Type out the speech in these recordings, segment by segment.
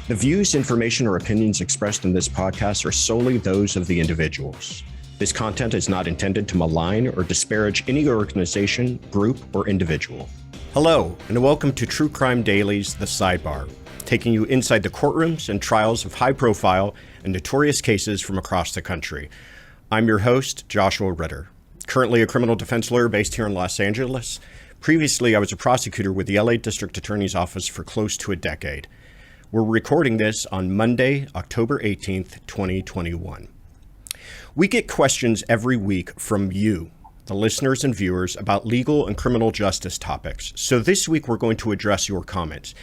The views, information, or opinions expressed in this podcast are solely those of the individuals. This content is not intended to malign or disparage any organization, group, or individual. Hello, and welcome to True Crime Daily's The Sidebar, taking you inside the courtrooms and trials of high-profile and notorious cases from across the country. I'm your host, Joshua Ritter, currently a criminal defense lawyer based here in Los Angeles. Previously, I was a prosecutor with the LA District Attorney's Office for close to a decade. We're recording this on Monday, October 18th, 2021. We get questions every week from you, the listeners and viewers, about legal and criminal justice topics. So this week, we're going to address your comments.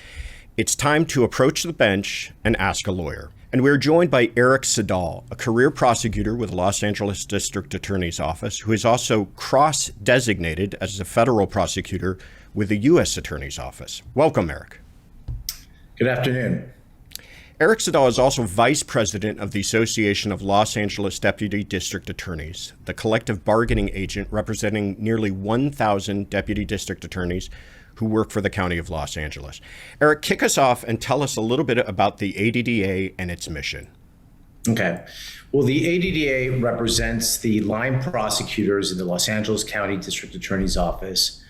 It's time to approach the bench and ask a lawyer. And we're joined by Eric Siddall, a career prosecutor with the Los Angeles District Attorney's Office, who is also cross-designated as a federal prosecutor with the U.S. Attorney's Office. Welcome, Eric. Good afternoon. Eric Siddall is also vice president of the Association of Los Angeles Deputy District Attorneys, the collective bargaining agent representing nearly 1,000 deputy district attorneys who work for the County of Los Angeles. Eric, kick us off and tell us a little bit about the ADDA and its mission. Okay. Well, the ADDA represents the line prosecutors in the Los Angeles County District Attorney's Office.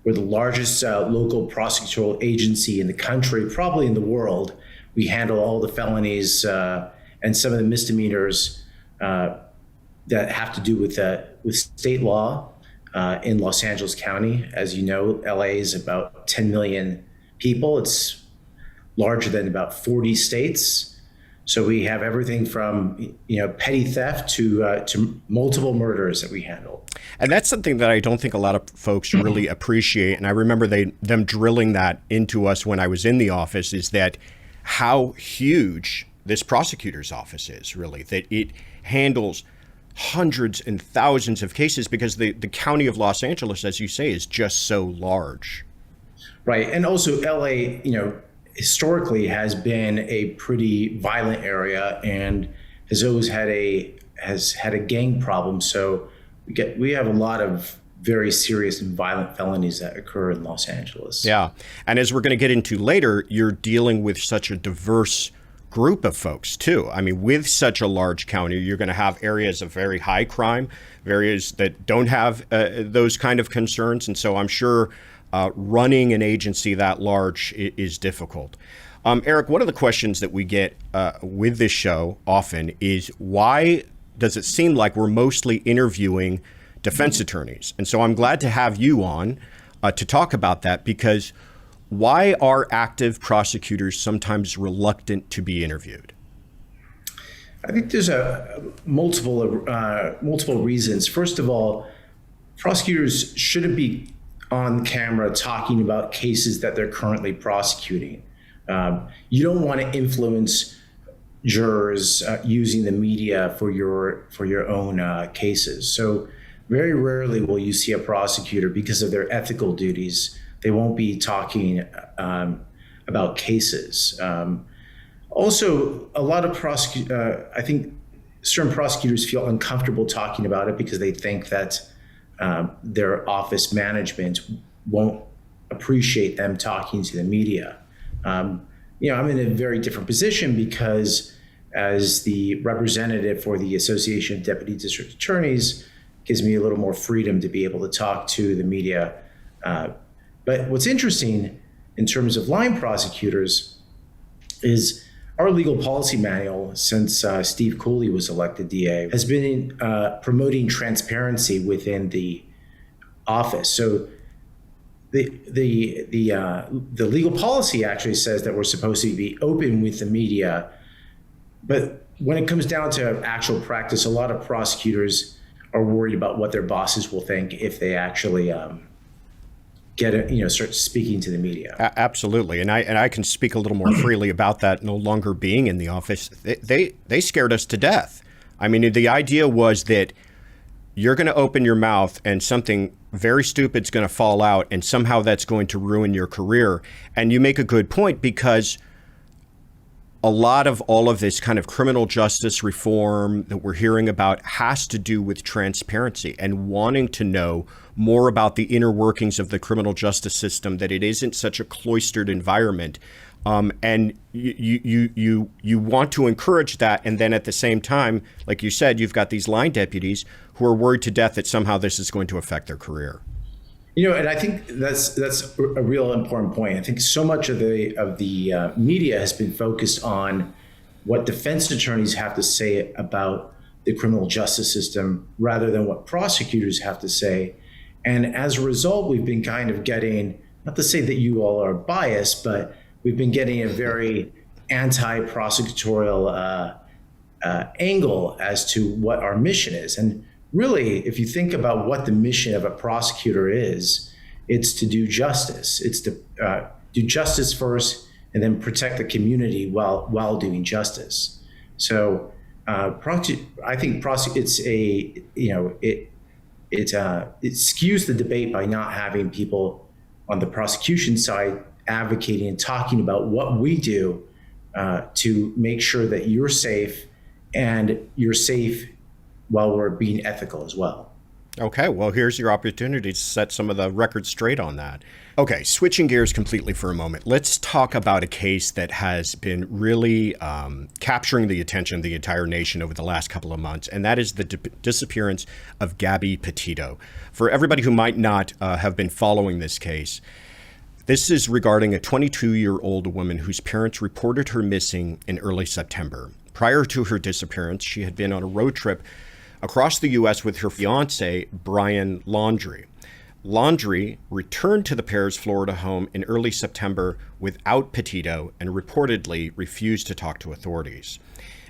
We're the largest local prosecutorial agency in the country, probably in the world. We handle all the felonies and some of the misdemeanors that have to do with state law in Los Angeles County. As you know, LA is about 10 million people. It's larger than about 40 states. So we have everything from petty theft to multiple murders that we handle. And that's something that I don't think a lot of folks really appreciate. And I remember them drilling that into us when I was in the office, is that how huge this prosecutor's office is, really, that it handles hundreds and thousands of cases because the County of Los Angeles, as you say, is just so large. Right. And also LA, historically has been a pretty violent area and has always had a gang problem. So we have a lot of very serious and violent felonies that occur in Los Angeles. Yeah. And as we're going to get into later, you're dealing with such a diverse group of folks too. I mean, with such a large county, you're going to have areas of very high crime, areas that don't have those kind of concerns. And so I'm sure running an agency that large is difficult. Eric, one of the questions that we get with this show often is, why does it seem like we're mostly interviewing defense attorneys? And so I'm glad to have you on to talk about that, because why are active prosecutors sometimes reluctant to be interviewed? I think there's multiple reasons. First of all, prosecutors shouldn't be on camera talking about cases that they're currently prosecuting. You don't want to influence jurors using the media for your own cases. So very rarely will you see a prosecutor, because of their ethical duties, they won't be talking about cases. Also, a lot of I think certain prosecutors feel uncomfortable talking about it because they think that their office management won't appreciate them talking to the media. I'm in a very different position because, as the representative for the Association of Deputy District Attorneys, gives me a little more freedom to be able to talk to the media. But what's interesting in terms of line prosecutors is our legal policy manual, since Steve Cooley was elected DA, has been promoting transparency within the office. So the legal policy actually says that we're supposed to be open with the media, but when it comes down to actual practice, a lot of prosecutors are worried about what their bosses will think if they actually start speaking to the media. Absolutely, and I can speak a little more freely about that. No longer being in the office, they scared us to death. I mean, the idea was that you're going to open your mouth and something very stupid's going to fall out, and somehow that's going to ruin your career. And you make a good point, because a lot of all of this kind of criminal justice reform that we're hearing about has to do with transparency and wanting to know more about the inner workings of the criminal justice system, that it isn't such a cloistered environment. And you want to encourage that. And then at the same time, like you said, you've got these line deputies who are worried to death that somehow this is going to affect their career. And I think that's a real important point. I think so much of the media has been focused on what defense attorneys have to say about the criminal justice system rather than what prosecutors have to say. And as a result, we've been kind of getting, not to say that you all are biased, but we've been getting a very anti-prosecutorial angle as to what our mission is. And really, if you think about what the mission of a prosecutor is, it's to do justice. It's to do justice first and then protect the community while doing justice. So I think it skews the debate by not having people on the prosecution side advocating and talking about what we do to make sure that you're safe, and you're safe while we're being ethical as well. Okay, well, here's your opportunity to set some of the records straight on that. Okay, switching gears completely for a moment, let's talk about a case that has been really capturing the attention of the entire nation over the last couple of months, and that is the disappearance of Gabby Petito. For everybody who might not have been following this case, this is regarding a 22-year-old woman whose parents reported her missing in early September. Prior to her disappearance, she had been on a road trip across the U.S. with her fiancé, Brian Laundrie. Laundrie returned to the pair's Florida home in early September without Petito and reportedly refused to talk to authorities.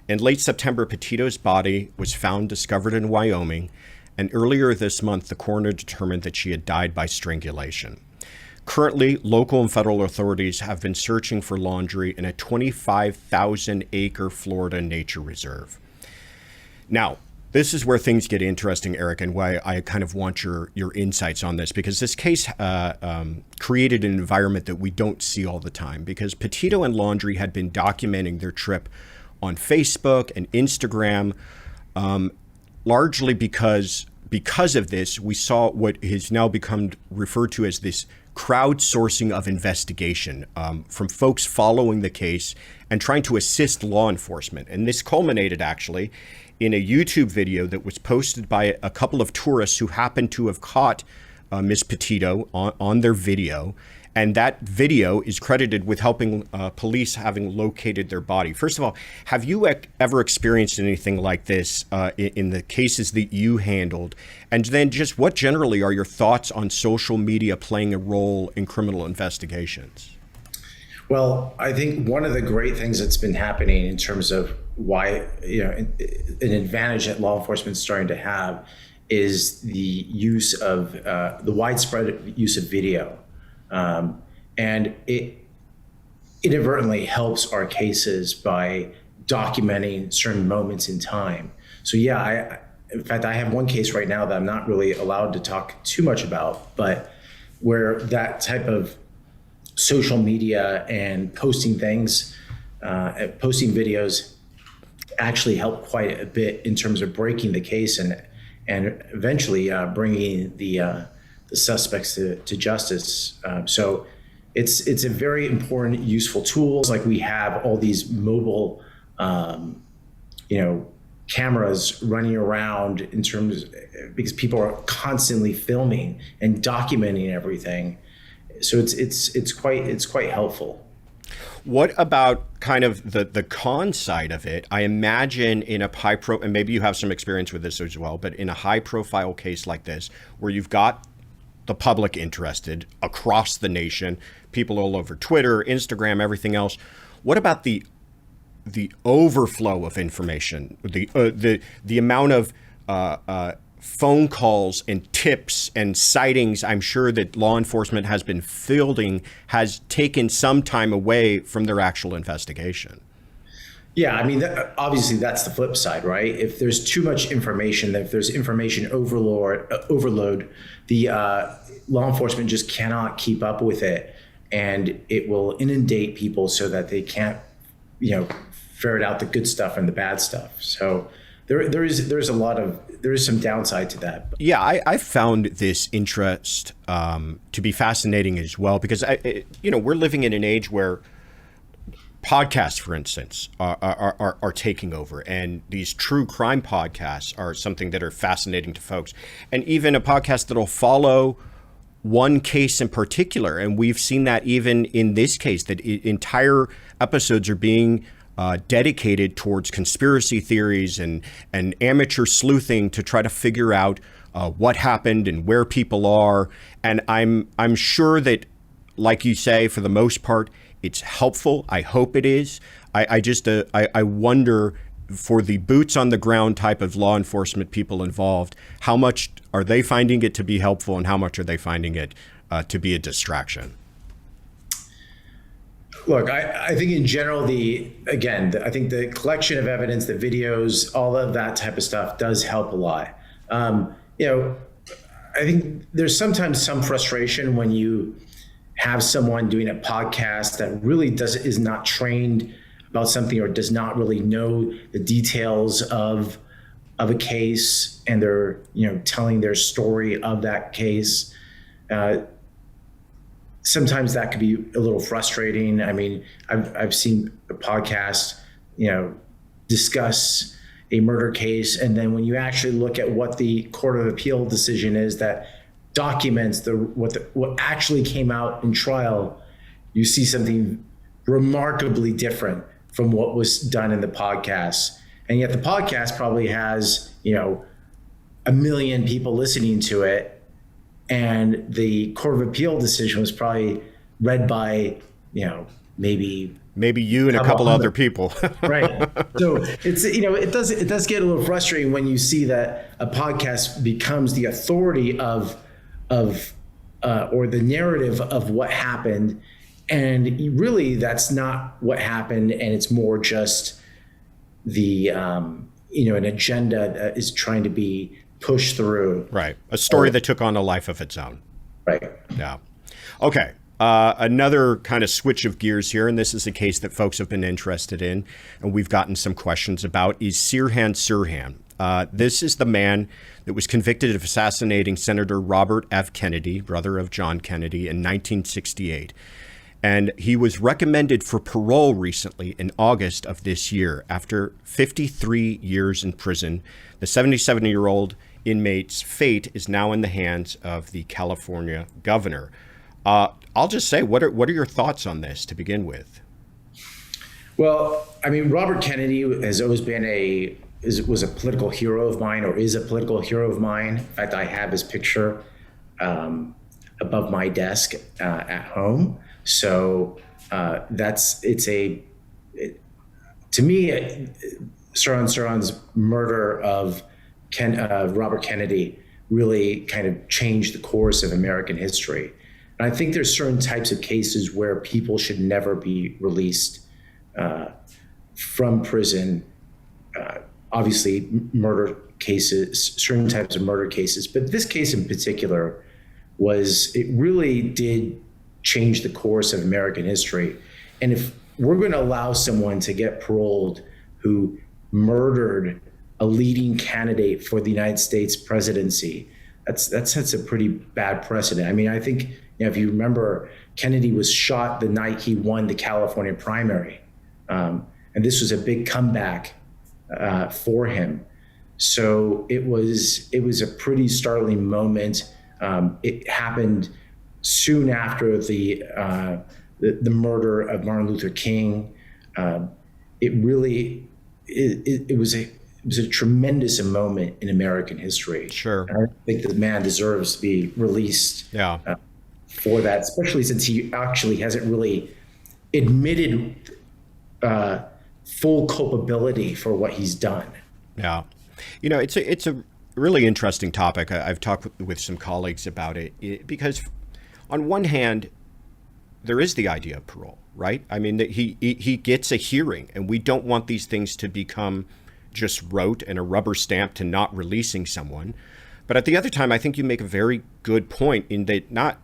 In late September, Petito's body was found discovered in Wyoming, and earlier this month, the coroner determined that she had died by strangulation. Currently, local and federal authorities have been searching for Laundrie in a 25,000-acre Florida nature reserve. Now, this is where things get interesting, Eric, and why I kind of want your insights on this, because this case created an environment that we don't see all the time, because Petito and Laundrie had been documenting their trip on Facebook and Instagram, largely because of this, we saw what has now become referred to as this crowdsourcing of investigation from folks following the case and trying to assist law enforcement. And this culminated actually in a YouTube video that was posted by a couple of tourists who happened to have caught Miss Petito on their video. And that video is credited with helping police having located their body. First of all, have you ever experienced anything like this in the cases that you handled? And then just what generally are your thoughts on social media playing a role in criminal investigations? Well, I think one of the great things that's been happening in terms of why, an advantage that law enforcement is starting to have is the use of the widespread use of video. And it inadvertently helps our cases by documenting certain moments in time. So yeah, in fact, I have one case right now that I'm not really allowed to talk too much about, but where that type of social media and posting things, posting videos actually helped quite a bit in terms of breaking the case and eventually bringing the suspects to justice. So it's a very important, useful tool. Like we have all these mobile, cameras running around in terms because people are constantly filming and documenting everything. So it's quite helpful. What about kind of the con side of it? I imagine in a and maybe you have some experience with this as well, but in a high profile case like this, where you've got the public interested across the nation, people all over Twitter, Instagram, everything else. What about the overflow of information, the amount of phone calls and tips and sightings I'm sure that law enforcement has been fielding has taken some time away from their actual investigation? Yeah, I mean, obviously that's the flip side, right? If there's too much information, if there's information overload, the law enforcement just cannot keep up with it, and it will inundate people so that they can't ferret out the good stuff and the bad stuff. So there is some downside to that. Yeah, I found this interest to be fascinating as well, because we're living in an age where podcasts, for instance, are taking over, and these true crime podcasts are something that are fascinating to folks, and even a podcast that'll follow one case in particular. And we've seen that even in this case, that entire episodes are being dedicated towards conspiracy theories and amateur sleuthing to try to figure out what happened and where people are. And I'm sure that, like you say, for the most part, it's helpful. I hope it is. I wonder, for the boots on the ground type of law enforcement people involved, how much are they finding it to be helpful, and how much are they finding it to be a distraction? Look, I think in general, I think the collection of evidence, the videos, all of that type of stuff does help a lot. I think there's sometimes some frustration when you have someone doing a podcast that really is not trained about something, or does not really know the details of a case, and they're telling their story of that case. Sometimes that could be a little frustrating. I mean, I've seen a podcast, discuss a murder case, and then when you actually look at what the Court of Appeal decision is that documents what actually came out in trial, you see something remarkably different from what was done in the podcast. And yet the podcast probably has, 1 million people listening to it, and the Court of Appeal decision was probably read by, maybe you and a couple other people. Right. So it does get a little frustrating when you see that a podcast becomes the authority or the narrative of what happened, and really that's not what happened, and it's more just the an agenda that is trying to be pushed through. Right. A story that took on a life of its own. Right. Yeah. Okay. Another kind of switch of gears here, and this is a case that folks have been interested in, and we've gotten some questions about, is Sirhan Sirhan. This is the man that was convicted of assassinating Senator Robert F. Kennedy, brother of John Kennedy, in 1968. And he was recommended for parole recently in August of this year after 53 years in prison. The 77-year-old inmate's fate is now in the hands of the California governor. I'll just say, what are your thoughts on this to begin with? Well, I mean, Robert Kennedy has always been was a political hero of mine, or is a political hero of mine. In fact, I have his picture above my desk at home. So to me, Sirhan's murder of Robert Kennedy really kind of changed the course of American history. And I think there's certain types of cases where people should never be released from prison. Obviously, murder cases, certain types of murder cases, but this case in particular it really did change the course of American history. And if we're going to allow someone to get paroled who murdered a leading candidate for the United States presidency, that sets a pretty bad precedent. I mean, I think, if you remember, Kennedy was shot the night he won the California primary. And this was a big comeback for him. So it was a pretty startling moment. It happened soon after the murder of Martin Luther King. It was a tremendous moment in American history. Sure. And I think the man deserves to be released for that, especially since he actually hasn't really admitted full culpability for what he's done. Yeah. It's a really interesting topic. I've talked with some colleagues about it because on one hand, there is the idea of parole, right? I mean, that he gets a hearing, and we don't want these things to become just rote and a rubber stamp to not releasing someone. But at the other time, I think you make a very good point in that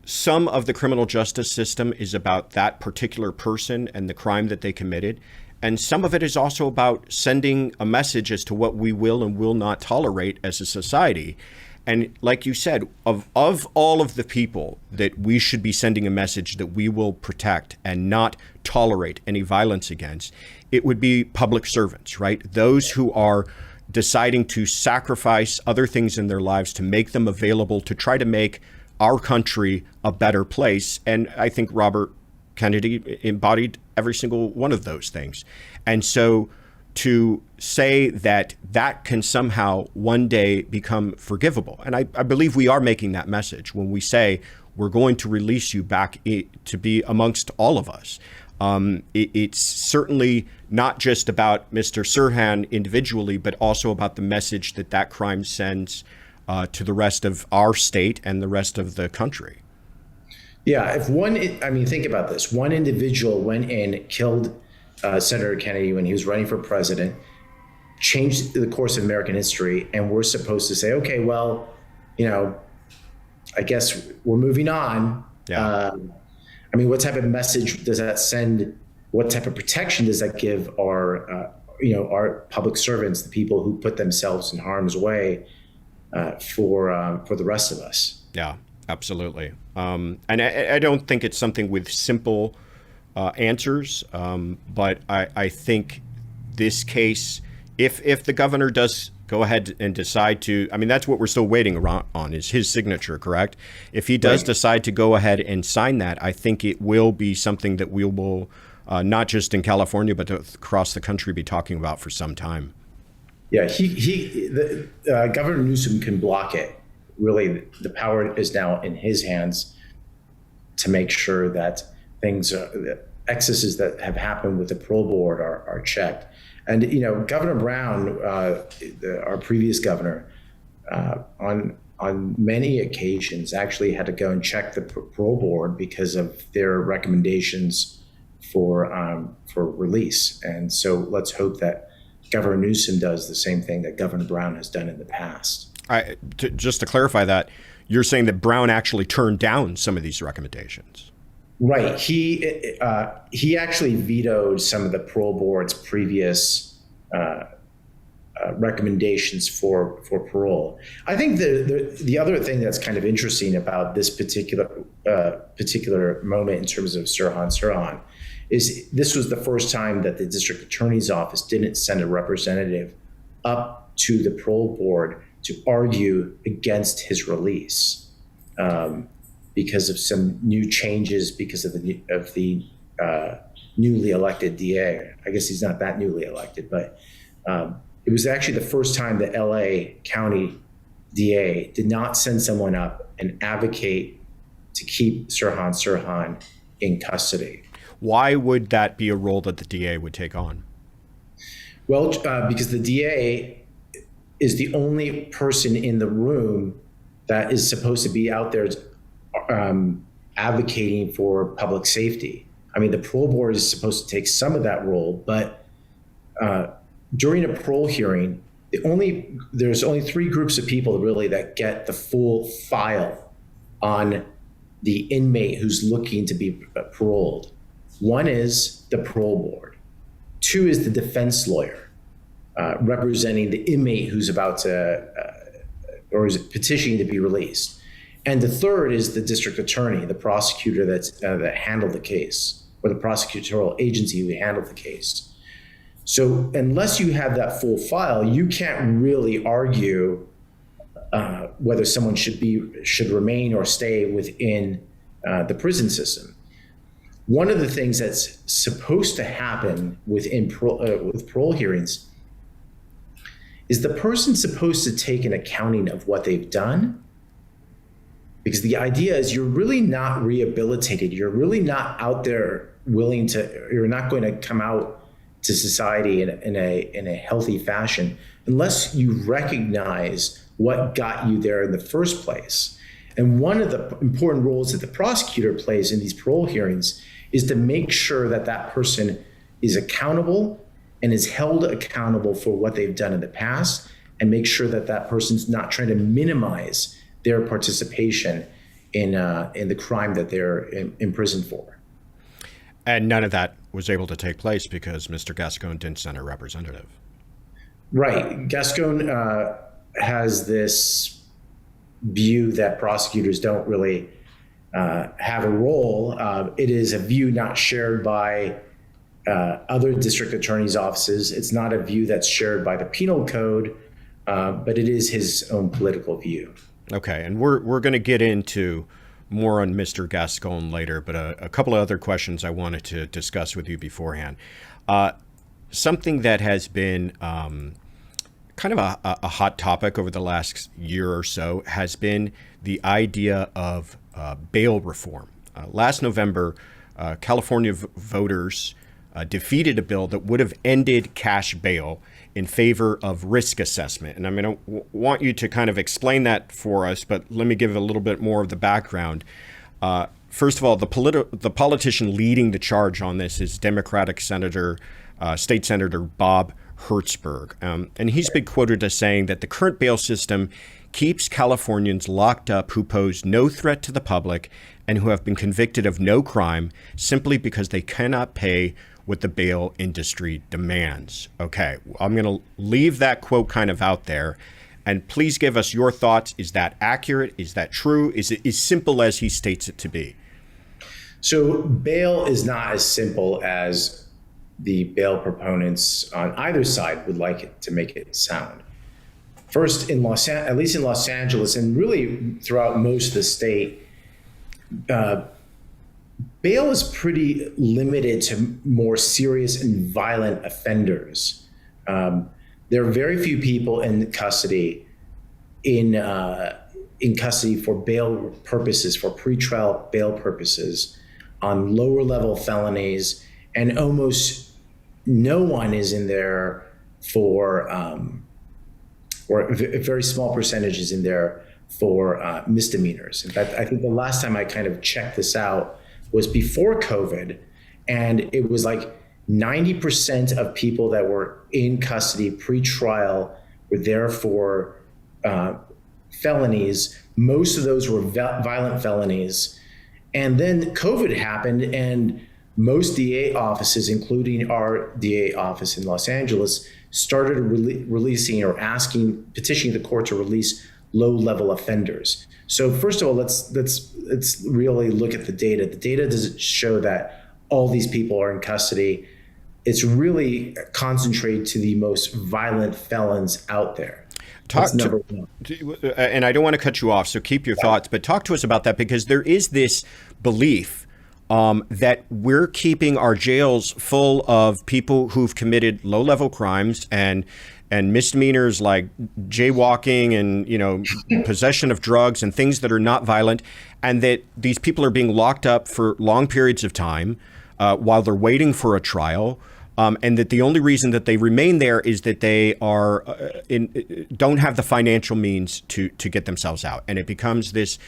some of the criminal justice system is about that particular person and the crime that they committed. And some of it is also about sending a message as to what we will and will not tolerate as a society. And like you said, of all of the people that we should be sending a message that we will protect and not tolerate any violence against, it would be public servants, right? Those who are deciding to sacrifice other things in their lives to make them available to try to make our country a better place. And I think Robert Kennedy embodied every single one of those things. And so to say that that can somehow one day become forgivable, and I believe we are making that message when we say we're going to release you back to be amongst all of us. It's certainly not just about Mr. Sirhan individually, but also about the message that that crime sends to the rest of our state and the rest of the country. Yeah, think about this. One individual went in, killed Senator Kennedy when he was running for president, changed the course of American history, and we're supposed to say, okay, well, I guess we're moving on. Yeah. What type of message does that send? What type of protection does that give our public servants, the people who put themselves in harm's way for the rest of us? Yeah, absolutely. And I don't think it's something with simple answers, but I think this case, if the governor does go ahead and decide to, that's what we're still waiting on is his signature, correct? If he does decide to go ahead and sign that, I think it will be something that we will, not just in California, but across the country, be talking about for some time. Yeah, Governor Newsom can block it. Really, the power is now in his hands to make sure that excesses that have happened with the parole board are checked. And Governor Brown, our previous governor, on many occasions actually had to go and check the parole board because of their recommendations for release. And so let's hope that Governor Newsom does the same thing that Governor Brown has done in the past. Just to clarify that, you're saying that Brown actually turned down some of these recommendations. Right. He actually vetoed some of the parole board's previous recommendations for parole. I think the other thing that's kind of interesting about this particular moment in terms of Sirhan is this was the first time that the district attorney's office didn't send a representative up to the parole board to argue against his release. Because of some new changes, because of the newly elected DA. I guess he's not that newly elected, but it was actually the first time the LA County DA did not send someone up and advocate to keep Sirhan in custody. Why would that be a role that the DA would take on? Well, because the DA is the only person in the room that is supposed to be out there advocating for public safety. The parole board is supposed to take some of that role, but during a parole hearing, there's only three groups of people really that get the full file on the inmate who's looking to be paroled. One is the parole board. Two is the defense lawyer representing the inmate who's about to or is petitioning to be released. And the third is the district attorney, the prosecutor that handled the case, or the prosecutorial agency who handled the case. So unless you have that full file, you can't really argue whether someone should remain or stay within the prison system. One of the things that's supposed to happen with parole hearings is the person supposed to take an accounting of what they've done. Because the idea is you're really not rehabilitated. You're really not out there you're not going to come out to society in a healthy fashion unless you recognize what got you there in the first place. And one of the important roles that the prosecutor plays in these parole hearings is to make sure that that person is accountable and is held accountable for what they've done in the past, and make sure that that person's not trying to minimize their participation in the crime that they're imprisoned for. And none of that was able to take place because Mr. Gascon didn't send a representative. Right. Gascon has this view that prosecutors don't really have a role. It is a view not shared by other district attorneys' offices. It's not a view that's shared by the penal code, but it is his own political view. Okay, and we're going to get into more on Mr. Gascon later, but a couple of other questions I wanted to discuss with you beforehand. Something that has been kind of a hot topic over the last year or so has been the idea of bail reform. Last November, California voters defeated a bill that would have ended cash bail in favor of risk assessment. And I mean, I want you to kind of explain that for us, but let me give a little bit more of the background. First of all, the politician leading the charge on this is Democratic State Senator Bob Hertzberg. And he's been quoted as saying that the current bail system keeps Californians locked up who pose no threat to the public and who have been convicted of no crime simply because they cannot pay what the bail industry demands. Okay, I'm going to leave that quote kind of out there. And please give us your thoughts. Is that accurate? Is that true? Is it as simple as he states it to be? So bail is not as simple as the bail proponents on either side would like it to make it sound. First, at least in Los Angeles, and really throughout most of the state, bail is pretty limited to more serious and violent offenders. There are very few people in custody for bail purposes, for pretrial bail purposes, on lower level felonies, and almost no one is in there for, or a very small percentage is in there for misdemeanors. In fact, I think the last time I kind of checked this out was before COVID, and it was like 90% of people that were in custody pre-trial were there for felonies. Most of those were violent felonies. And then COVID happened, and most DA offices, including our DA office in Los Angeles, started releasing or petitioning the court to release low-level offenders. So first of all, let's really look at the data. The data doesn't show that all these people are in custody. It's really concentrated to the most violent felons out there. And I don't want to cut you off, so keep your thoughts, but talk to us about that, because there is this belief that we're keeping our jails full of people who've committed low-level crimes and misdemeanors like jaywalking and, possession of drugs and things that are not violent, and that these people are being locked up for long periods of time while they're waiting for a trial, and that the only reason that they remain there is that they are don't have the financial means to get themselves out. And it becomes this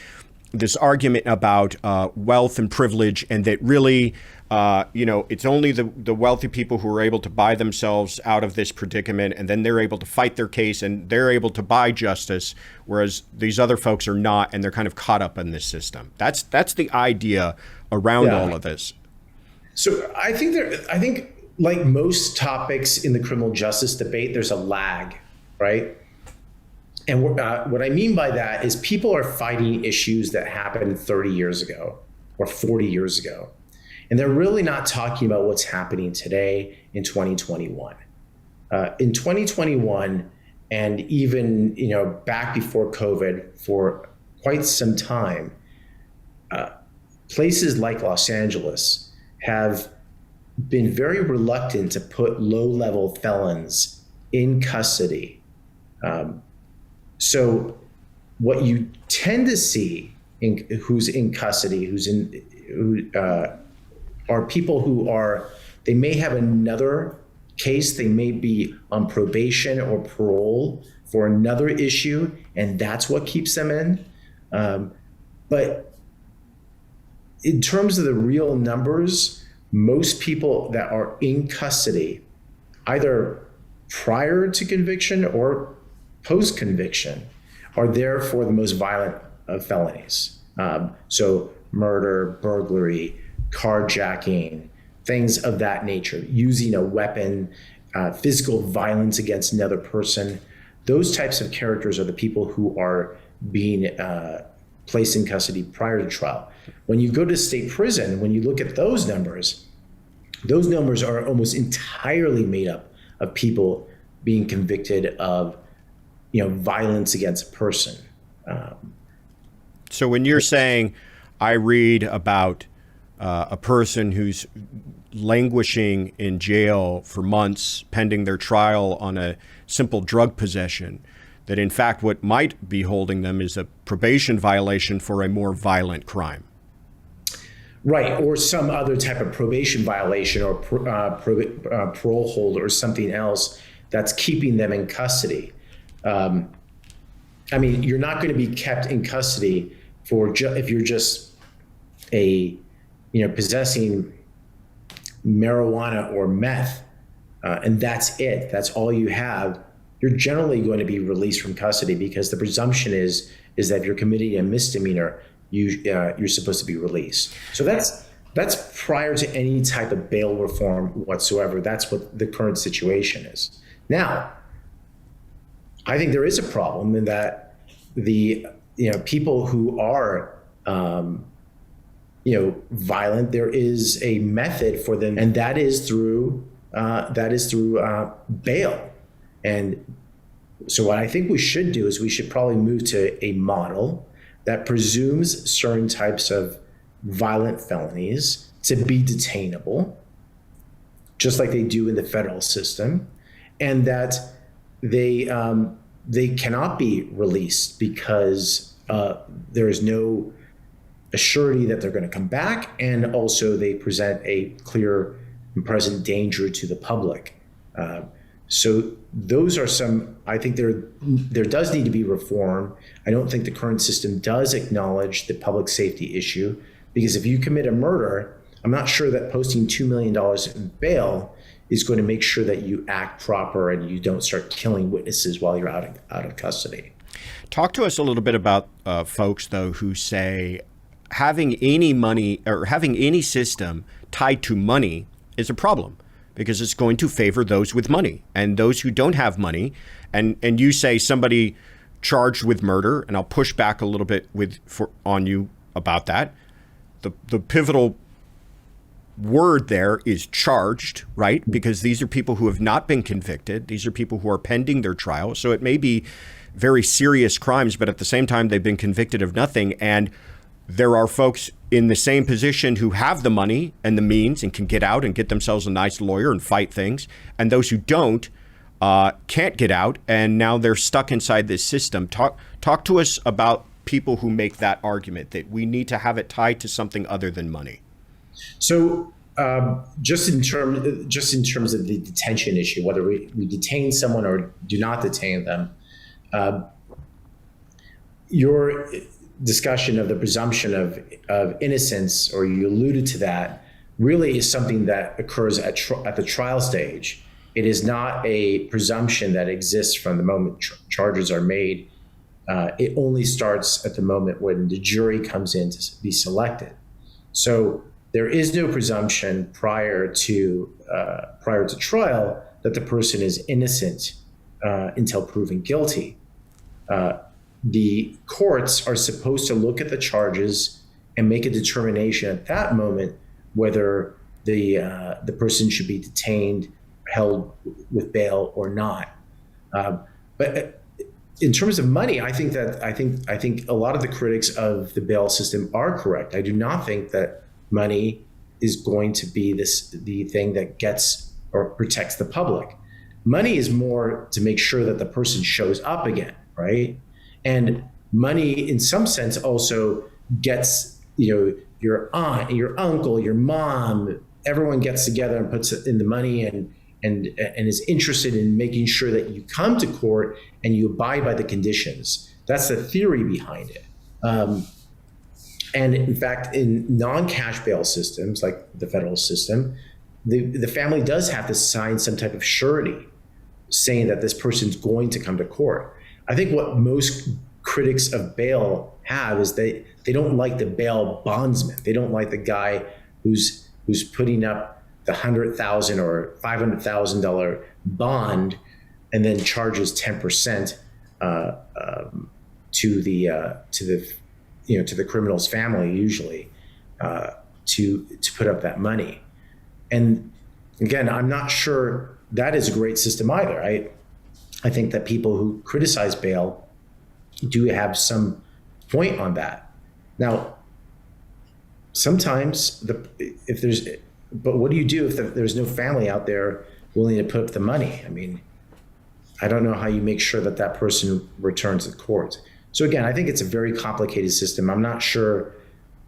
argument about wealth and privilege, and that really, it's only the wealthy people who are able to buy themselves out of this predicament, and then they're able to fight their case and they're able to buy justice, whereas these other folks are not, and they're kind of caught up in this system. That's the idea around all of this. So I think like most topics in the criminal justice debate, there's a lag, right? And what I mean by that is people are fighting issues that happened 30 years ago or 40 years ago. And they're really not talking about what's happening today in 2021. In 2021, and even back before COVID, for quite some time, places like Los Angeles have been very reluctant to put low-level felons in custody. So what you tend to see who's in custody, are people they may have another case, they may be on probation or parole for another issue, and that's what keeps them in. But in terms of the real numbers, most people that are in custody, either prior to conviction or post-conviction, are there for the most violent of felonies. So murder, burglary, carjacking, things of that nature, using a weapon, physical violence against another person. Those types of characters are the people who are being placed in custody prior to trial. When you go to state prison, when you look at those numbers are almost entirely made up of people being convicted of, violence against a person. So when you're saying, I read about a person who's languishing in jail for months pending their trial on a simple drug possession, that in fact what might be holding them is a probation violation for a more violent crime. Right, or some other type of probation violation or parole hold or something else that's keeping them in custody. You're not going to be kept in custody for if you're just possessing marijuana or meth, and that's it. That's all you have. You're generally going to be released from custody because the presumption is that if you're committing a misdemeanor, you're supposed to be released. So that's prior to any type of bail reform whatsoever. That's what the current situation is. Now, I think there is a problem in that the people who are violent, there is a method for them, and that is through bail. And so what I think we should do is we should probably move to a model that presumes certain types of violent felonies to be detainable, just like they do in the federal system, and that they cannot be released because there is no assurity that they're going to come back, and also they present a clear and present danger to the public. So those are some, I think there does need to be reform. I don't think the current system does acknowledge the public safety issue, because if you commit a murder, I'm not sure that posting $2 million in bail is going to make sure that you act proper and you don't start killing witnesses while you're out of custody. Talk to us a little bit about folks, though, who say having any money or having any system tied to money is a problem, because it's going to favor those with money and those who don't have money. And you say somebody charged with murder, and I'll push back a little bit on you about that. The pivotal word there is charged, right? Because these are people who have not been convicted. These are people who are pending their trial. So it may be very serious crimes, but at the same time, they've been convicted of nothing. And there are folks in the same position who have the money and the means and can get out and get themselves a nice lawyer and fight things. And those who don't can't get out, and now they're stuck inside this system. Talk to us about people who make that argument that we need to have it tied to something other than money. So just in terms of the detention issue, whether we detain someone or do not detain them, your discussion of the presumption of innocence, or you alluded to that, really is something that occurs at the trial stage. It is not a presumption that exists from the moment charges are made. It only starts at the moment when the jury comes in to be selected. So there is no presumption prior to trial that the person is innocent until proven guilty. The courts are supposed to look at the charges and make a determination at that moment whether the person should be detained, held with bail, or not. But in terms of money, I think a lot of the critics of the bail system are correct. I do not think that money is going to be the thing that gets or protects the public. Money is more to make sure that the person shows up again, right? And money, in some sense, also gets your aunt, your uncle, your mom. Everyone gets together and puts in the money and is interested in making sure that you come to court and you abide by the conditions. That's the theory behind it. And in fact, in non-cash bail systems like the federal system, the family does have to sign some type of surety saying that this person's going to come to court. I think what most critics of bail have is they don't like the bail bondsman. They don't like the guy who's putting up the $100,000 or $500,000 bond and then charges 10% to the criminal's family, usually, to put up that money. And again, I'm not sure that is a great system either. I think that people who criticize bail do have some point on that. Now, sometimes but what do you do if there's no family out there willing to put up the money? I mean, I don't know how you make sure that person returns to the court. So again, I think it's a very complicated system. I'm not sure,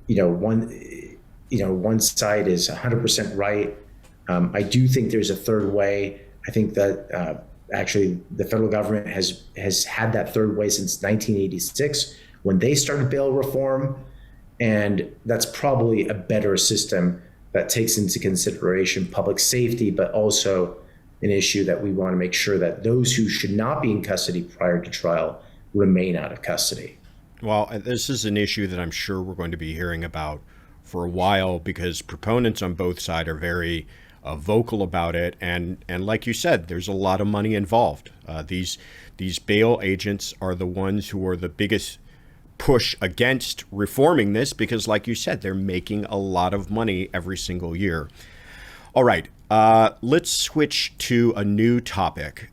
one side is 100% right. I do think there's a third way. I think that actually the federal government has had that third way since 1986 when they started bail reform. And that's probably a better system that takes into consideration public safety, but also an issue that we want to make sure that those who should not be in custody prior to trial remain out of custody. Well, this is an issue that I'm sure we're going to be hearing about for a while because proponents on both sides are very vocal about it. And like you said, there's a lot of money involved. These bail agents are the ones who are the biggest push against reforming this because, like you said, they're making a lot of money every single year. All right, let's switch to a new topic.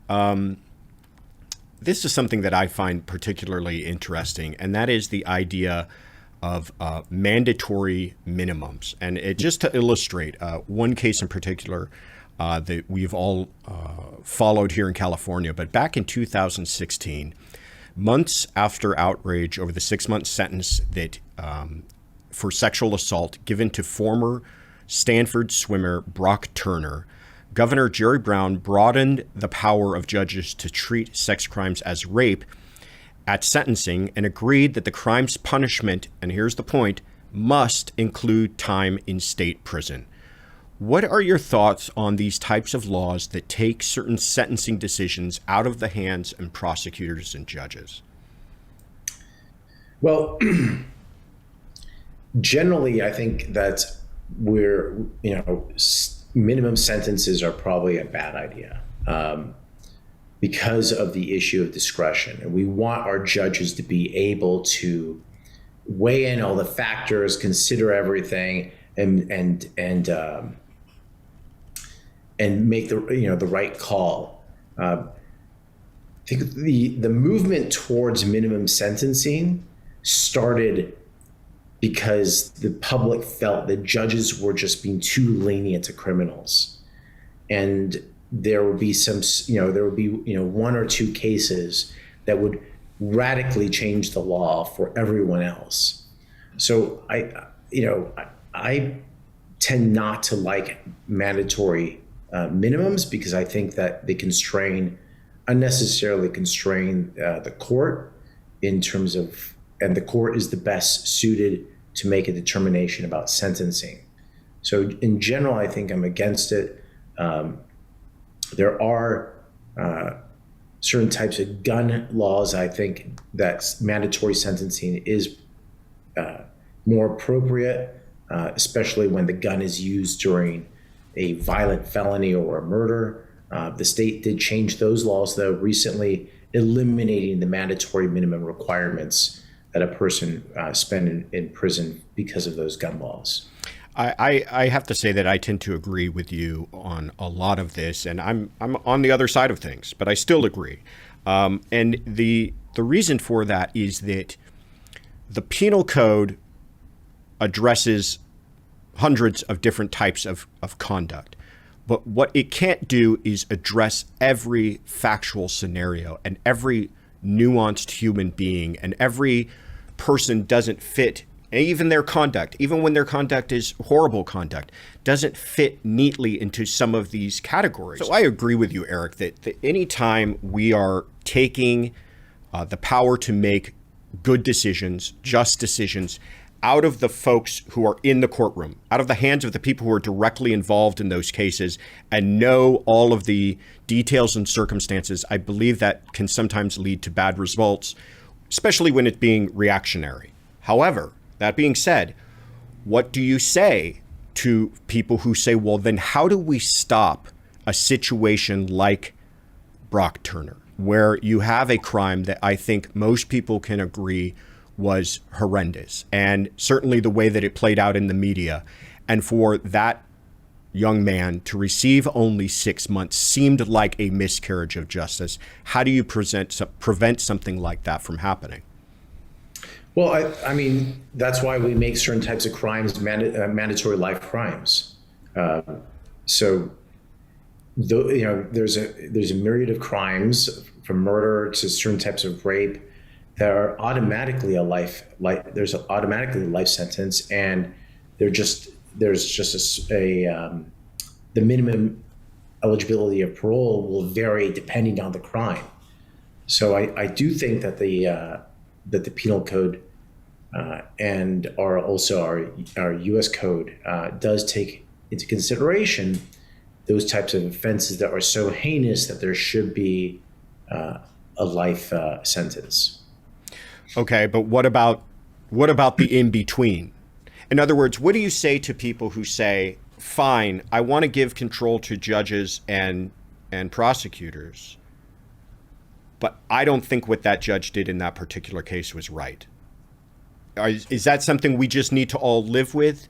This is something that I find particularly interesting, and that is the idea of mandatory minimums. And just to illustrate, one case in particular that we've all followed here in California, but back in 2016, months after outrage over the 6-month sentence that for sexual assault given to former Stanford swimmer Brock Turner, Governor Jerry Brown broadened the power of judges to treat sex crimes as rape at sentencing and agreed that the crime's punishment, and here's the point, must include time in state prison. What are your thoughts on these types of laws that take certain sentencing decisions out of the hands of prosecutors and judges? Well, generally, I think that minimum sentences are probably a bad idea because of the issue of discretion. And we want our judges to be able to weigh in all the factors, consider everything, and make the right call. I think the movement towards minimum sentencing started because the public felt that judges were just being too lenient to criminals, and there would be one or two cases that would radically change the law for everyone else. So I tend not to like mandatory minimums because I think that they unnecessarily constrain the court in terms of, and the court is the best suited to make a determination about sentencing. So in general, I think I'm against it. There are certain types of gun laws. I think that mandatory sentencing is more appropriate, especially when the gun is used during a violent felony or a murder. The state did change those laws, though, recently, eliminating the mandatory minimum requirements that a person spend in prison because of those gun laws. I have to say that I tend to agree with you on a lot of this, and I'm on the other side of things, but I still agree. And the reason for that is that the penal code addresses hundreds of different types of conduct. But what it can't do is address every factual scenario and every nuanced human being, and every person doesn't fit, even their conduct, even when their conduct is horrible conduct, doesn't fit neatly into some of these categories. So I agree with you, Eric, that anytime we are taking the power to make good decisions, just decisions, out of the folks who are in the courtroom, out of the hands of the people who are directly involved in those cases and know all of the details and circumstances, I believe that can sometimes lead to bad results. especially when it's being reactionary. However, that being said, what do you say to people who say, well, then how do we stop a situation like Brock Turner, where you have a crime that I think most people can agree was horrendous, and certainly the way that it played out in the media, and for that young man to receive only 6 months seemed like a miscarriage of justice. How do you prevent something like that from happening? Well, I mean, that's why we make certain types of crimes mandatory life crimes. There's a myriad of crimes, from murder to certain types of rape, that are automatically there's automatically a life sentence, and there's just the minimum eligibility of parole will vary depending on the crime. So I do think that the penal code and our U.S. code does take into consideration those types of offenses that are so heinous that there should be a life sentence. Okay, but what about the in between? In other words, what do you say to people who say, fine, I want to give control to judges and prosecutors, but I don't think what that judge did in that particular case was right? Is that something we just need to all live with,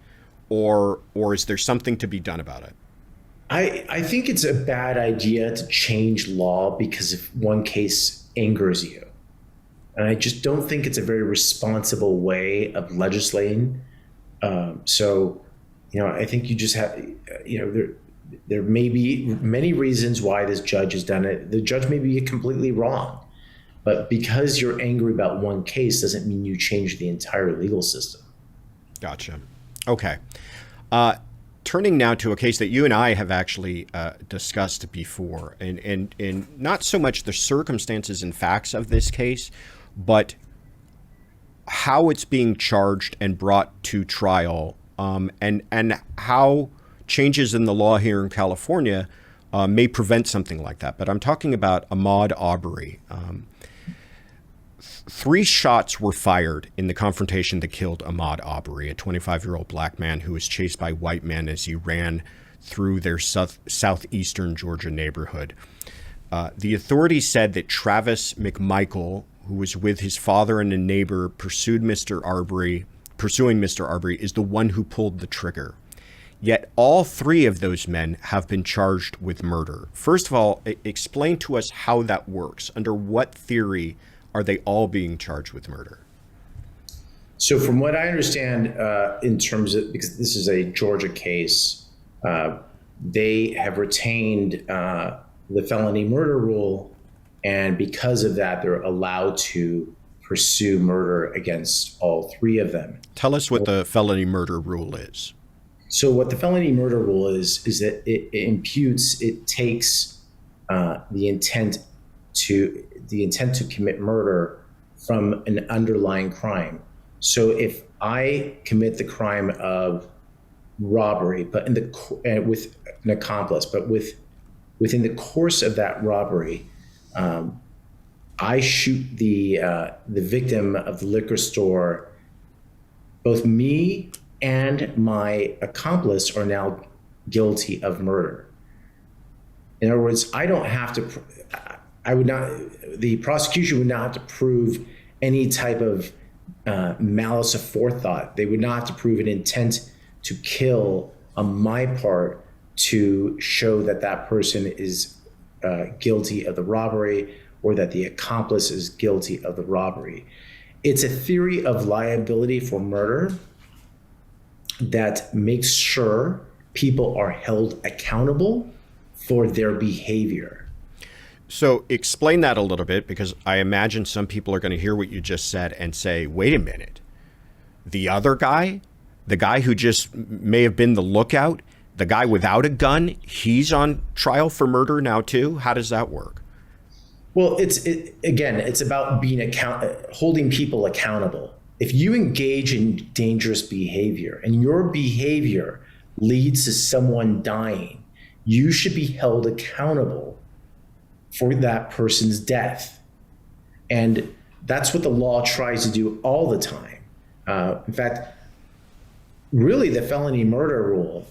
or is there something to be done about it? I think it's a bad idea to change law because if one case angers you. And I just don't think it's a very responsible way of legislating. I think you just have, there may be many reasons why this judge has done it. The judge may be completely wrong, but because you're angry about one case doesn't mean you change the entire legal system. Gotcha. Okay. Turning now to a case that you and I have actually discussed before, and not so much the circumstances and facts of this case, but how it's being charged and brought to trial, and how changes in the law here in California may prevent something like that. But I'm talking about Ahmaud Arbery. 3 shots were fired in the confrontation that killed Ahmaud Arbery, a 25-year-old black man who was chased by white men as he ran through their southeastern Georgia neighborhood. The authorities said that Travis McMichael, who was with his father and a neighbor, pursuing Mr. Arbery, is the one who pulled the trigger. Yet all 3 of those men have been charged with murder. First of all, explain to us how that works. Under what theory are they all being charged with murder? So from what I understand, in terms of, because this is a Georgia case, they have retained the felony murder rule. And because of that, they're allowed to pursue murder against all 3 of them. Tell us what the felony murder rule is. So what the felony murder rule is that it takes the intent to commit murder from an underlying crime. So if I commit the crime of robbery, but with an accomplice, but within the course of that robbery, I shoot the victim of the liquor store. Both me and my accomplice are now guilty of murder. In other words, I don't have to. The prosecution would not have to prove any type of malice aforethought. They would not have to prove an intent to kill on my part to show that that person is guilty of the robbery or that the accomplice is guilty of the robbery. It's a theory of liability for murder that makes sure people are held accountable for their behavior. So explain that a little bit, because I imagine some people are going to hear what you just said and say, wait a minute, the other guy, the guy who just may have been the lookout, the guy without a gun, he's on trial for murder now too? How does that work? Well, it's about holding people accountable. If you engage in dangerous behavior and your behavior leads to someone dying, you should be held accountable for that person's death. And That's what the law tries to do all the time. In fact, really, the felony murder rule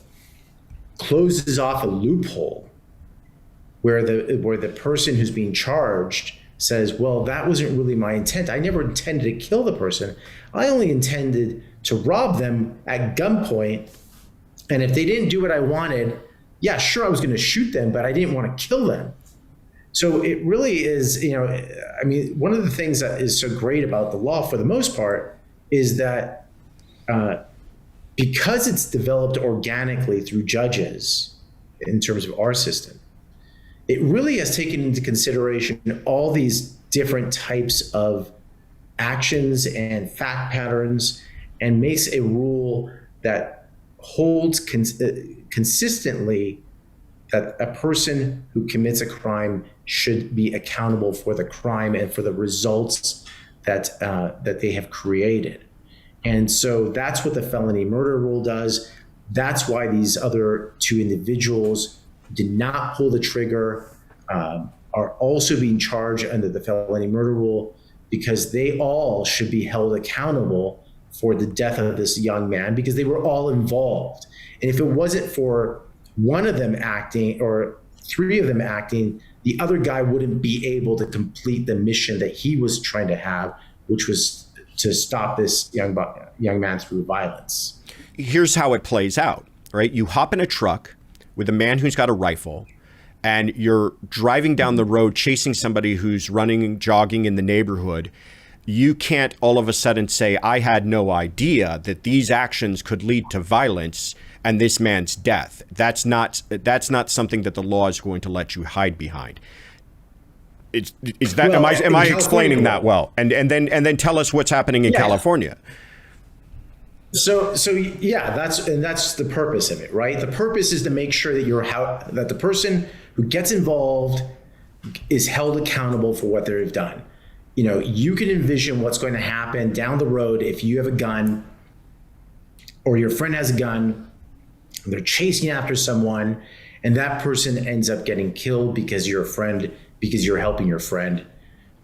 closes off a loophole where the person who's being charged says, well, that wasn't really my intent. I never intended to kill the person. I only intended to rob them at gunpoint. And if they didn't do what I wanted, yeah, sure, I was going to shoot them, but I didn't want to kill them. So it really is, one of the things that is so great about the law for the most part is that because it's developed organically through judges in terms of our system, it really has taken into consideration all these different types of actions and fact patterns and makes a rule that holds consistently that a person who commits a crime should be accountable for the crime and for the results that they have created. And so that's what the felony murder rule does. That's why these other two individuals did not pull the trigger, are also being charged under the felony murder rule, because they all should be held accountable for the death of this young man, because they were all involved. And if it wasn't for one of them acting or three of them acting, the other guy wouldn't be able to complete the mission that he was trying to have, which was to stop this young man through violence. Here's how it plays out, right? You hop in a truck with a man who's got a rifle, and you're driving down the road chasing somebody who's running, jogging in the neighborhood. You can't all of a sudden say, I had no idea that these actions could lead to violence and this man's death. That's not something that the law is going to let you hide behind. Is that, well, am I explaining that well? And then tell us what's happening in California. So yeah, that's the purpose of it, right? The purpose is to make sure that that the person who gets involved is held accountable for what they've done. You can envision what's going to happen down the road if you have a gun or your friend has a gun, and they're chasing after someone, and that person ends up getting killed because you're helping your friend.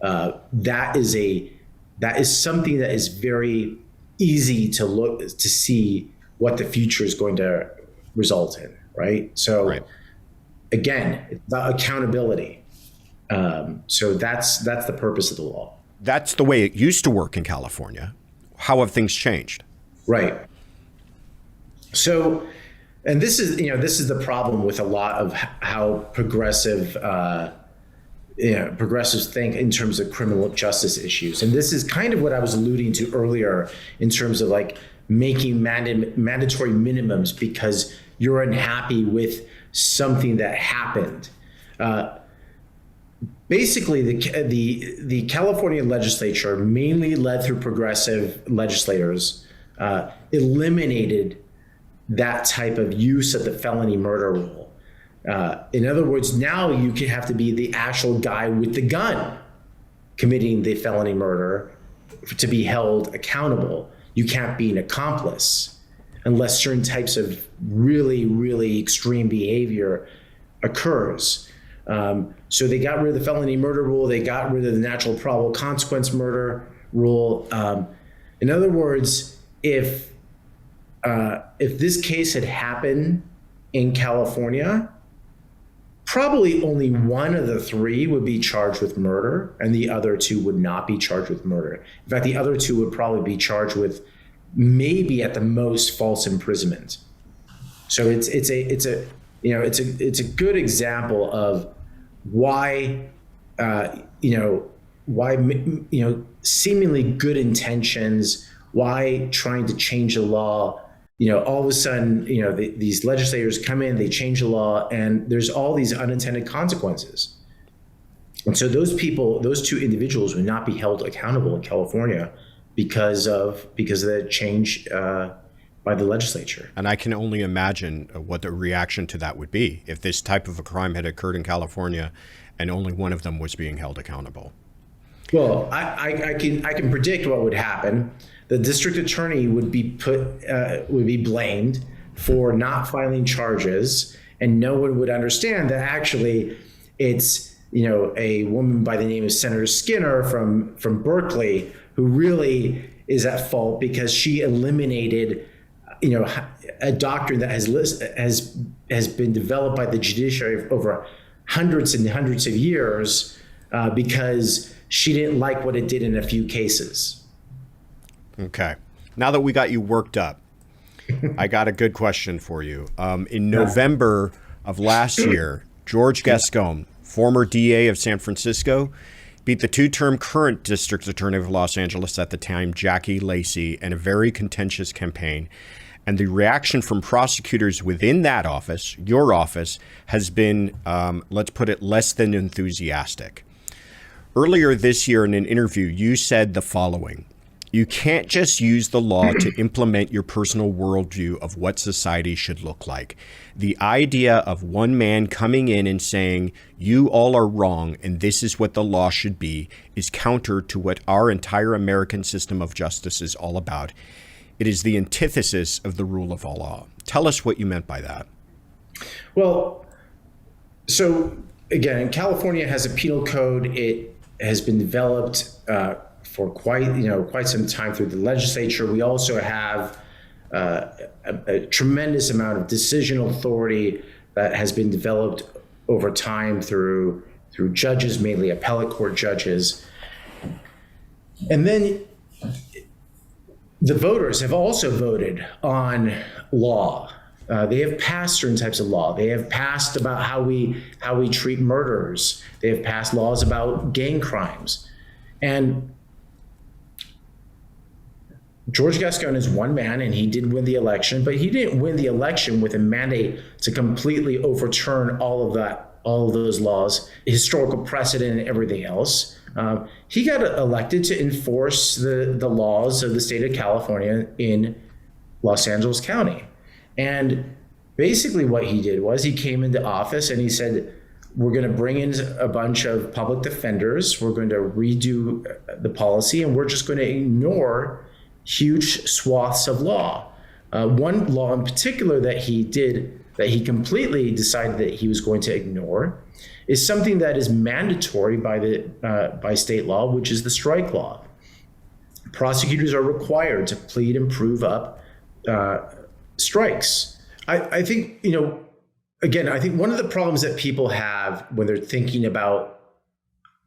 That is something that is very easy to see what the future is going to result in, right? So right. Again, it's about accountability. So that's the purpose of the law. That's the way it used to work in California. How have things changed? Right. So, and this is the problem with a lot of how progressives think in terms of criminal justice issues. And this is kind of what I was alluding to earlier in terms of like making mandatory minimums because you're unhappy with something that happened. Basically, the California legislature, mainly led through progressive legislators, eliminated that type of use of the felony murder rule. In other words, now you can have to be the actual guy with the gun committing the felony murder to be held accountable. You can't be an accomplice unless certain types of really, really extreme behavior occurs. So they got rid of the felony murder rule. They got rid of the natural probable consequence murder rule. In other words, if this case had happened in California, probably only one of the three would be charged with murder and the other two would not be charged with murder. In fact, the other two would probably be charged with maybe at the most false imprisonment. So it's a good example of why seemingly good intentions, why trying to change the law, all of a sudden, these legislators come in, they change the law, and there's all these unintended consequences. And so those two individuals would not be held accountable in California because of the change by the legislature. And I can only imagine what the reaction to that would be if this type of a crime had occurred in California and only one of them was being held accountable. Well, I can predict what would happen. The district attorney would be blamed for not filing charges, and no one would understand that actually it's a woman by the name of Senator Skinner from Berkeley, who really is at fault because she eliminated, a doctrine that has been developed by the judiciary over hundreds and hundreds of years because she didn't like what it did in a few cases. Okay. Now that we got you worked up, I got a good question for you. In November of last year, George Gascon, former DA of San Francisco, beat the two-term current district attorney of Los Angeles at the time, Jackie Lacey, in a very contentious campaign. And the reaction from prosecutors within that office, your office, has been, let's put it, less than enthusiastic. Earlier this year in an interview, you said the following: "You can't just use the law to implement your personal worldview of what society should look like. The idea of one man coming in and saying, you all are wrong and this is what the law should be, is counter to what our entire American system of justice is all about. It is the antithesis of the rule of law." Tell us what you meant by that. Well, so again, California has a penal code. It has been developed for quite some time through the legislature. We also have a tremendous amount of decisional authority that has been developed over time through judges, mainly appellate court judges. And then the voters have also voted on law. They have passed certain types of law. They have passed about how we treat murderers. They have passed laws about gang crimes. And George Gascon is one man, and he did win the election, but he didn't win the election with a mandate to completely overturn all of those laws, historical precedent, and everything else. He got elected to enforce the laws of the state of California in Los Angeles County. And basically what he did was he came into office and he said, we're going to bring in a bunch of public defenders. We're going to redo the policy, and we're just going to ignore huge swaths of law. One law in particular that he completely decided that he was going to ignore is something that is mandatory by state law, which is the strike law. Prosecutors are required to plead and prove up strikes. I think, again, I think one of the problems that people have when they're thinking about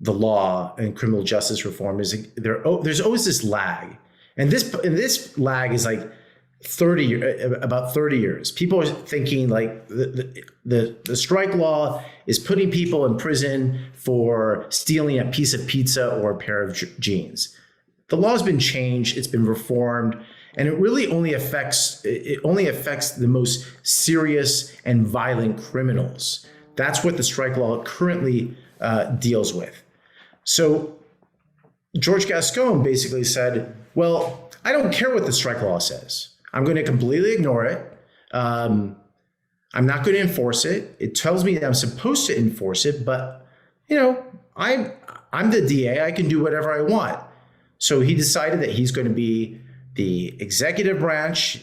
the law and criminal justice reform is there's always this lag. And this lag is like about 30 years. People are thinking like the strike law is putting people in prison for stealing a piece of pizza or a pair of jeans. The law has been changed, it's been reformed, and it really only affects the most serious and violent criminals. That's what the strike law currently deals with. So George Gascon basically said, well, I don't care what the strike law says. I'm going to completely ignore it. I'm not going to enforce it. It tells me that I'm supposed to enforce it, but I'm the DA. I can do whatever I want. So he decided that he's going to be the executive branch.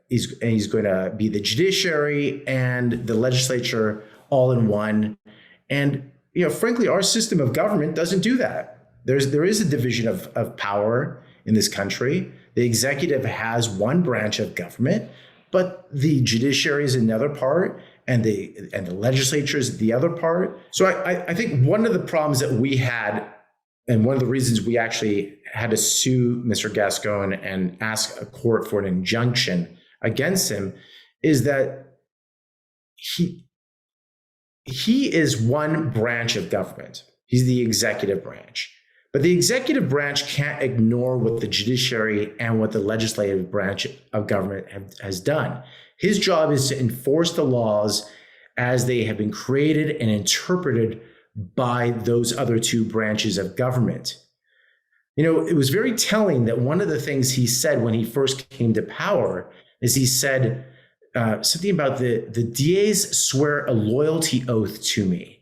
He's going to be the judiciary and the legislature all in one. And frankly, our system of government doesn't do that. There is a division of power in this country. The executive has one branch of government, but the judiciary is another part, and the legislature is the other part. So I think one of the problems that we had, and one of the reasons we actually had to sue Mr. Gascon and ask a court for an injunction against him, is that he is one branch of government. He's the executive branch. But the executive branch can't ignore what the judiciary and what the legislative branch of government has done. His job is to enforce the laws as they have been created and interpreted by those other two branches of government. It was very telling that one of the things he said when he first came to power is he said something about the DAs swear a loyalty oath to me.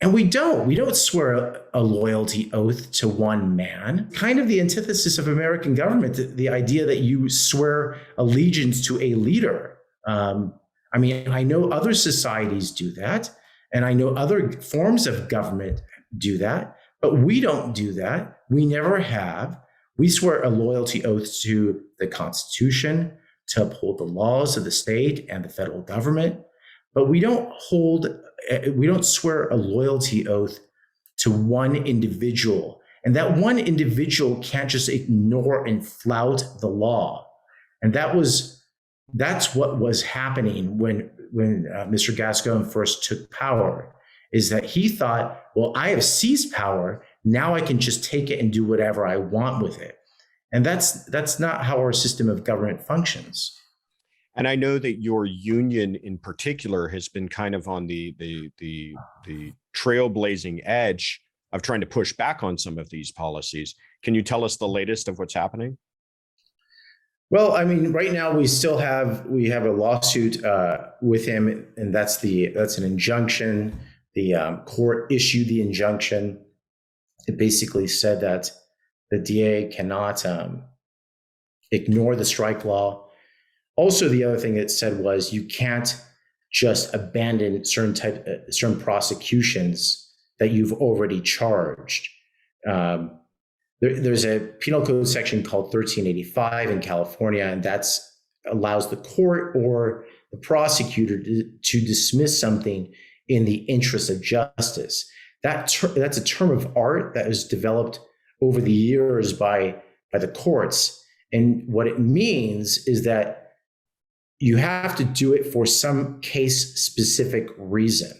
And we don't swear a loyalty oath to one man. Kind of the antithesis of American government, the idea that you swear allegiance to a leader. I know other societies do that. And I know other forms of government do that, but we don't do that. We never have. We swear a loyalty oath to the Constitution, to uphold the laws of the state and the federal government, but we don't swear a loyalty oath to one individual. And that one individual can't just ignore and flout the law. And that's what was happening when Mr. Gascon first took power, is that he thought, well, I have seized power. Now I can just take it and do whatever I want with it. And that's not how our system of government functions. And I know that your union in particular has been kind of on the trailblazing edge of trying to push back on some of these policies. Can you tell us the latest of what's happening? Well, I mean, right now we have a lawsuit with him, and that's an injunction. The court issued the injunction. It basically said that the DA cannot ignore the strike law. Also, the other thing it said was you can't just abandon certain prosecutions that you've already charged. There's a penal code section called 1385 in California, and that allows the court or the prosecutor to dismiss something in the interest of justice. That's a term of art that was developed over the years by the courts. And what it means is that you have to do it for some case-specific reason.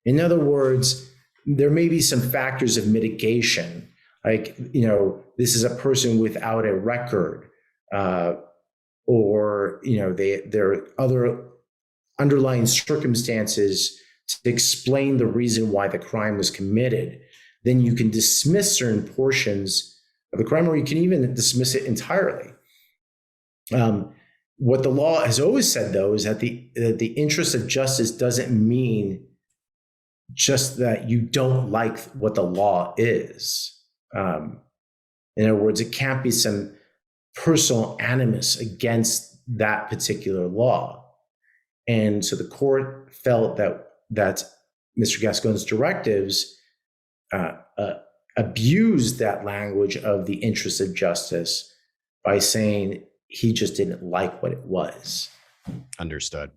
In other words, there may be some factors of mitigation, like, this is a person without a record, or, there are other underlying circumstances to explain the reason why the crime was committed. Then you can dismiss certain portions of the crime, or you can even dismiss it entirely. What the law has always said, though, is that the interest of justice doesn't mean just that you don't like what the law is. In other words, it can't be some personal animus against that particular law. And so the court felt that Mr. Gascon's directives abused that language of the interest of justice by saying he just didn't like what it was. Understood.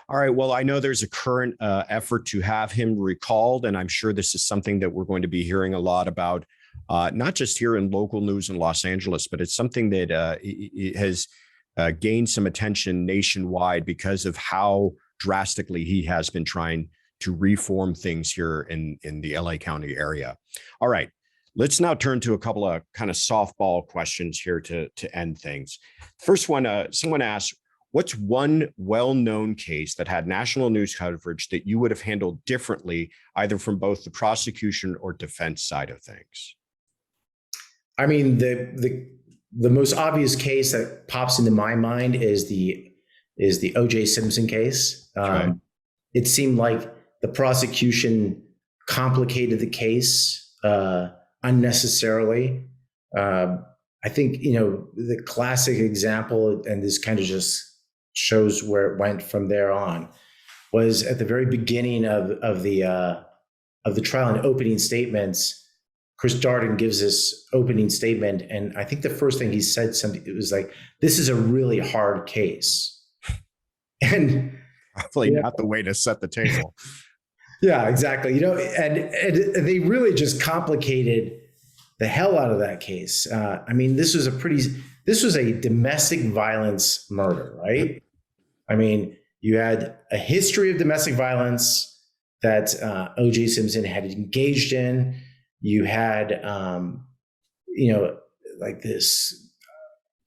All right. Well, I know there's a current effort to have him recalled, and I'm sure this is something that we're going to be hearing a lot about, not just here in local news in Los Angeles, but it's something that it has gained some attention nationwide because of how drastically he has been trying to reform things here in the LA County area. All right. Let's now turn to a couple of kind of softball questions here to end things. First one, someone asked, what's one well-known case that had national news coverage that you would have handled differently, either from both the prosecution or defense side of things? I mean, the most obvious case that pops into my mind is the O.J. Simpson case. Right. It seemed like the prosecution complicated the case unnecessarily. I think, the classic example, and this kind of just shows where it went from there on, was at the very beginning of the trial and opening statements. Chris Darden gives this opening statement, and I think the first thing he said, it was like, "This is a really hard case," and probably not the way to set the table. Yeah, exactly. And they really just complicated the hell out of that case. I mean, this was a domestic violence murder, right? I mean, you had a history of domestic violence that O.J. Simpson had engaged in. You had, like this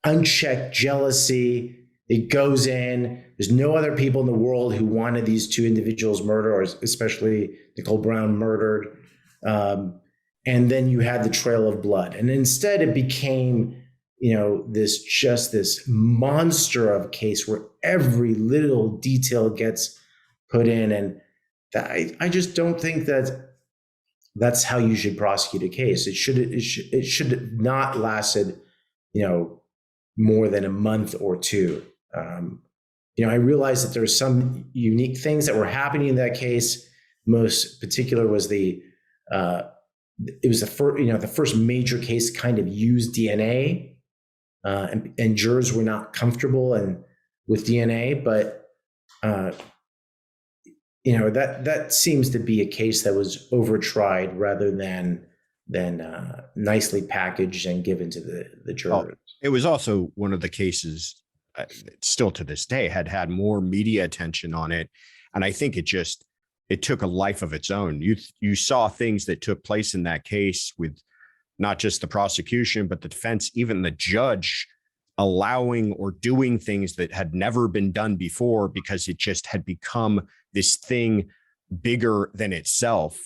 unchecked jealousy. It goes in. There's no other people in the world who wanted these two individuals murdered, or especially Nicole Brown murdered. And then you had the trail of blood. And instead it became, this monster of a case where every little detail gets put in. And I just don't think that's how you should prosecute a case. It should have not lasted, more than a month or two. I realized that there were some unique things that were happening in that case most particular was the first major case kind of used DNA, and jurors were not comfortable with DNA, but that seems to be a case that was overtried rather than nicely packaged and given to the jurors. It was also one of the cases, still to this day, had more media attention on it, and I think it took a life of its own. You saw things that took place in that case with not just the prosecution, but the defense, even the judge allowing or doing things that had never been done before because it just had become this thing bigger than itself.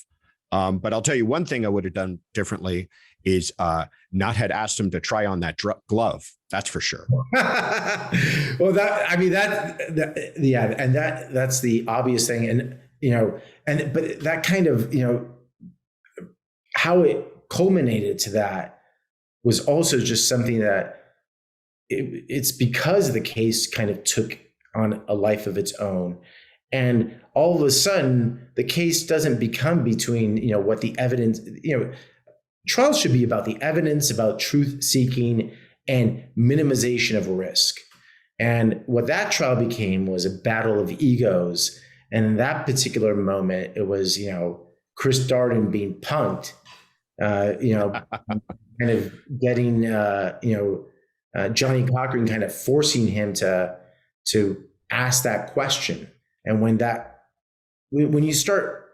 But I'll tell you one thing I would have done differently is not had asked him to try on that glove. That's for sure. Well, that's the obvious thing. And, but that kind of, how it culminated to that was also just something that it's because the case kind of took on a life of its own. And all of a sudden, the case doesn't become between, what the evidence, trials should be about the evidence, about truth seeking and minimization of risk. And what that trial became was a battle of egos. And in that particular moment, it was, Chris Darden being punked, kind of getting, Johnny Cochran kind of forcing him to ask that question. And when you start,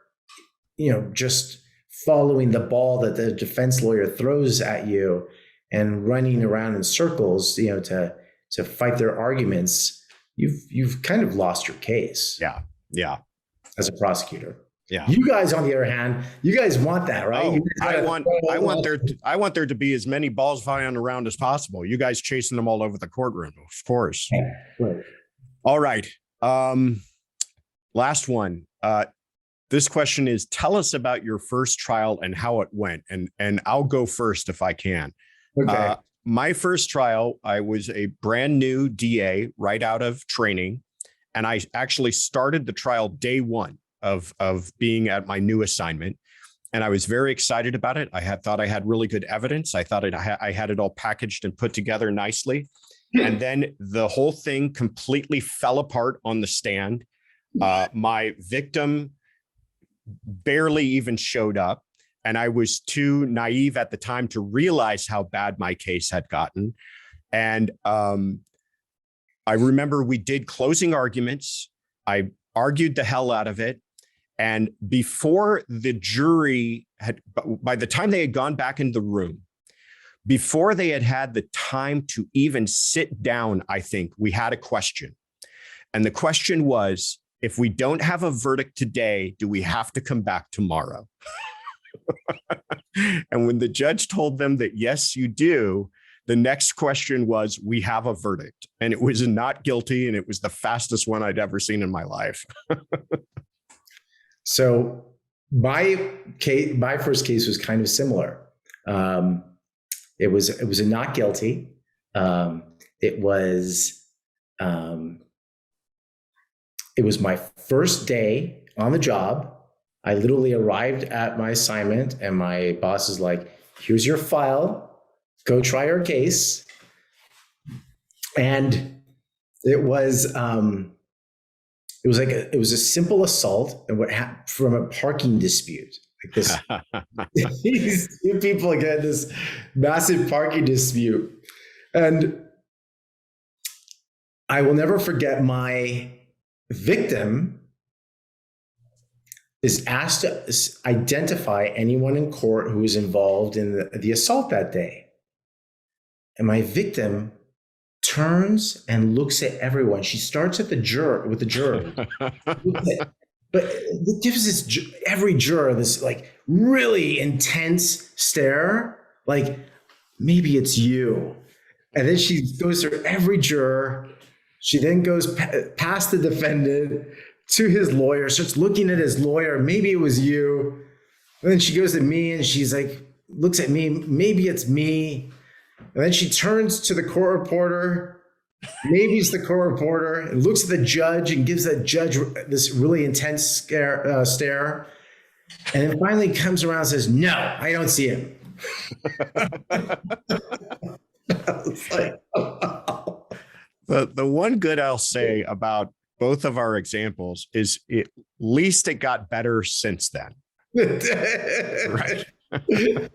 just following the ball that the defense lawyer throws at you and running around in circles, to fight their arguments, you've kind of lost your case. Yeah. As a prosecutor. Yeah. You guys, on the other hand, you guys want that, right? Oh, I want there to be as many balls flying around as possible. You guys chasing them all over the courtroom, of course. Yeah, right. All right. Last one. This question is: tell us about your first trial and how it went. And I'll go first if I can. Okay. My first trial, I was a brand new DA right out of training, and I actually started the trial day one of being at my new assignment. And I was very excited about it. I thought I had really good evidence. I thought I had it all packaged and put together nicely. And then the whole thing completely fell apart on the stand. My victim barely even showed up. And I was too naive at the time to realize how bad my case had gotten. And I remember we did closing arguments. I argued the hell out of it. And before the jury by the time they had gone back into the room, before they had the time to even sit down, I think we had a question. And the question was, if we don't have a verdict today, do we have to come back tomorrow? And when the judge told them that, yes, you do, the next question was, we have a verdict. And it was a not guilty. And it was the fastest one I'd ever seen in my life. So my first case was kind of similar. It was a not guilty. It was my first day on the job. I literally arrived at my assignment and my boss is like, here's your file, go try your case. And it was a simple assault and from a parking dispute. Like this, these two people get this massive parking dispute. And I will never forget, my victim is asked to identify anyone in court who was involved in the assault that day. And my victim turns and looks at everyone. She starts with the juror. But it gives every juror this like really intense stare, like maybe it's you. And then she goes through every juror. She then goes past the defendant to his lawyer, starts looking at his lawyer. Maybe it was you. And then she goes to me and she's like, looks at me, maybe it's me. And then she turns to the court reporter Maybe it's the court reporter and looks at the judge and gives that judge this really intense stare. And then finally comes around and says, no, I don't see him. The one good I'll say about both of our examples is at least it got better since then. Right. It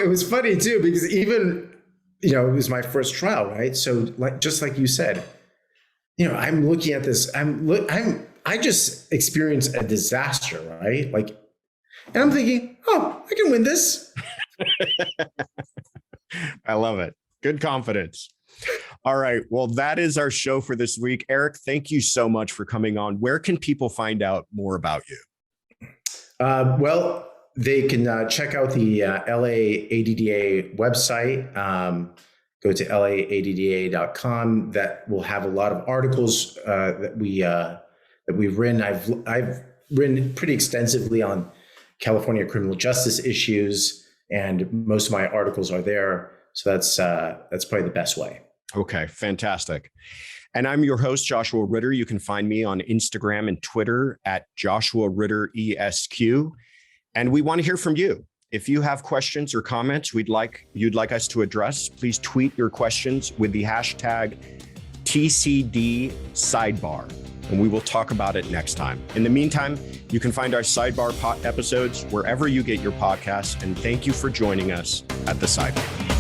was funny too, because even, it was my first trial, right? So just like you said, I'm looking at this, I just experienced a disaster, right? And I'm thinking, oh, I can win this. I love it. Good confidence. All right. Well, that is our show for this week. Eric, thank you so much for coming on. Where can people find out more about you? Well, they can check out the LA ADDA website. Go to laadda.com. That will have a lot of articles that we've written. I've written pretty extensively on California criminal justice issues, and most of my articles are there. So that's probably the best way. Okay, fantastic. And I'm your host, Joshua Ritter. You can find me on Instagram and Twitter at Joshua Ritter ESQ. And we want to hear from you. If you have questions or comments you'd like us to address, please tweet your questions with the hashtag TCD Sidebar, and we will talk about it next time. In the meantime, you can find our Sidebar episodes wherever you get your podcasts. And thank you for joining us at the Sidebar.